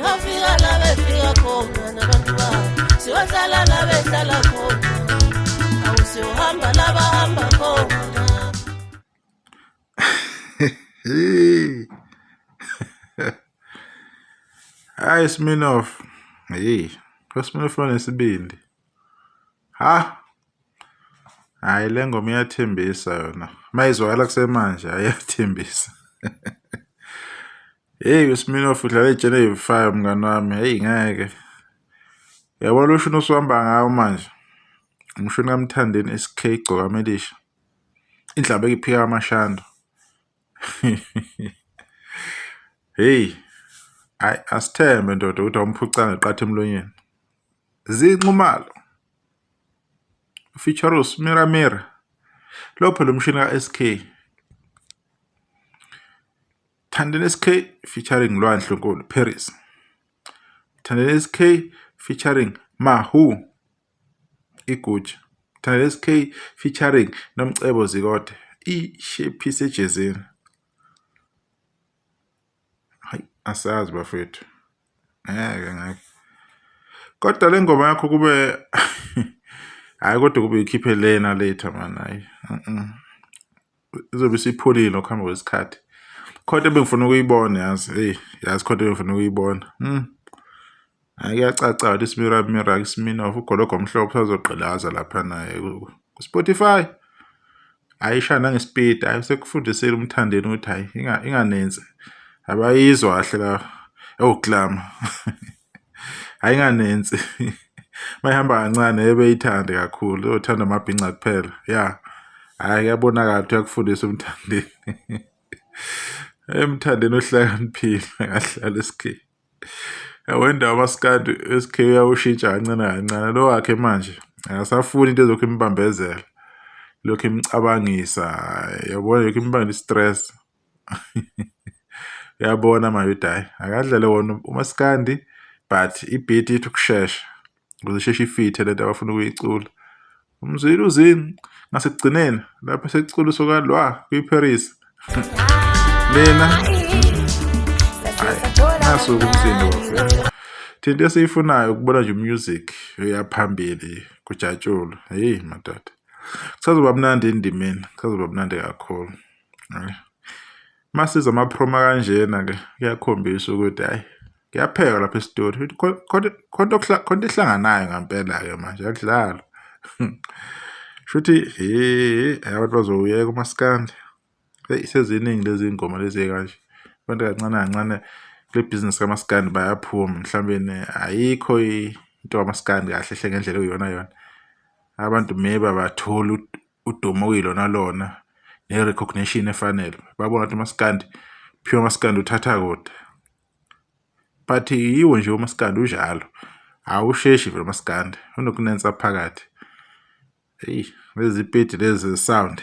Singafika la befika khona nabantu babo. Siyohlala la behlala khona. Awusiyohamba la bahamba khona. Hayi Smirnoff. Hey, Smirnoff nesibindi. Ha? Hayi le ngoma iyathembisa yona. Mayizwakala kusemanje ayathembisa. Hey Smirnoff udlala iGenevieve 5 mngani wami. Hey ngeke. Yabona lo shino osihamba ngawo manje. Ngishona kaMthandeni SK igcoka Melisha. Indlaba ekiphika amashando. Hey. Ay asithembe ndoda ukuthi awumphucanga eqatha emlonyeni. Zinxumalo. Features Mira. Lo phela umshini ka SK. Thandeni SK featuring Lwandle Nkulu Paris. Thandeni SK featuring Mahu Iguja. Thandeni SK featuring Nomcebo Zikode. Shape sejezini. Hayi asazi bafethu. Ngeke. Kodwa le ngoma yakho kube hayi kodwa kube ikhiphe lena later man hayi. Izobe sipholile ukuhamba kwesikhathi. Khona bengifuna ukuyibona yazi. Yazi khona bengifuna ukuyibona. Ayacaca ukuthi Mira Smirnoff ugologo omhlophe azoqhelaza lapha naye ku Spotify. Ayishana ngespeed ayisekufundisela umthandeni ukuthi hayi inganenze. Abayizwa kahle la. Glam. Ayinganenze. Mayihamba kancane ebeyithande kakhulu. Uzothanda amabhinca kuphela. Yeah. Hayi yabonakala ukuthi yakufundisa umthandeni. Emthandeni ohlakaniphile ngahlala SK. Wenda amaskandi SK uyawushintsha kancane lo wakhe manje. Akasafuni into ezokho imbambezela. Lokho imcabangisa. Yabona lokho imbanga stress. Uyabona manje hayi akadlale wona umaskandi but ibeat ithi ukushesha. Ukuze isheshe ifithe lento abafuna ukuyicula. Umzila uzini ngasekugcineni lapha secicula sokalwa kwiParis. Lena naso umsindo wafika. Thinto esiyifunayo ukubona nje music uyaphambili kujatshulo. Hey madoda. Kusazoba mnandi endimeni, kusazoba mnandi kakhulu. Masiza ama promo kanjena ke kuyakhombisa ukuthi hayi kuyapheka lapha estudio. Konke ihlanganayo ngempela ke manje akudlala. Shuthi abantu bazowuyeka umaskandi. Seziningi lezi ingoma lezi kanje. Abantu kancane kule business kamaskandi bayaphuma mhlawumbe ayikho into kamaskandi kahle hle ngendlela uyona. Abantu maybe bathola udumo kuyilona ne-recognition efanele. Babona ukuthi umaskandi pure umaskandi uthatha kodwa. But yiwo nje umaskandi unjalo. Awusheshi vele umaskandi. Unokunensa phakathi. Hey, lezi beat lezi sound.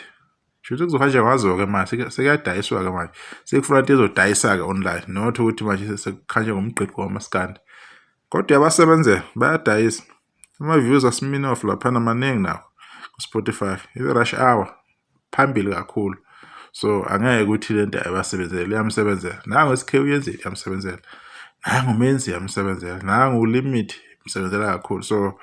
Shuthi kuzohanja ngazo ke manje sekuyadayiswa ke manje. Sekufuna into ezodayisa ke online. Not ukuthi manje sekukhanje ngomgqiqo wamaskandi. Kodwa yabasebenzela bayadayisa. Ama-views aSmirnoff lapha maningi nawo ku Spotify. I-rush hour phambili kakhulu. So angeke ukuthi lento ayibasebenzele yamsebenzela. Nangu SK uyenzile yamsebenzela. Nangu umenzi yamsebenzela. Nangu uLimit yamsebenzela kakhulu. So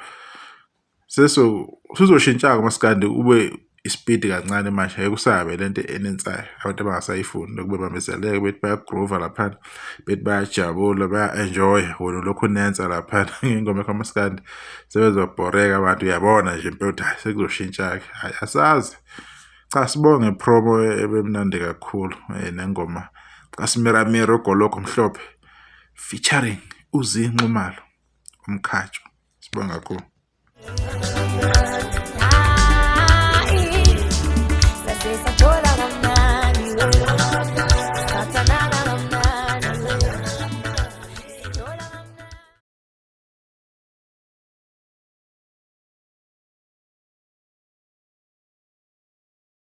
sizoshintsha umaskandi ube ispeed kancane manje ayekusabe lento enensayo. Abantu abangasayifuni lokube bambezeleke bethi bayagroove lapha. Bethi bayajabula baya-enjoy wona lokho unensa lapha ngengoma kamaskandi. Sebezobhoreka abantu uyabona nje impela ukuthi sekuzoshintsha ke. Hayi asazi. Cha sibonge promo ebemnandi kakhulu nengoma kaSmira ogologo omhlophe featuring uzinxumalo umkhatsho. Sibonga kakhulu.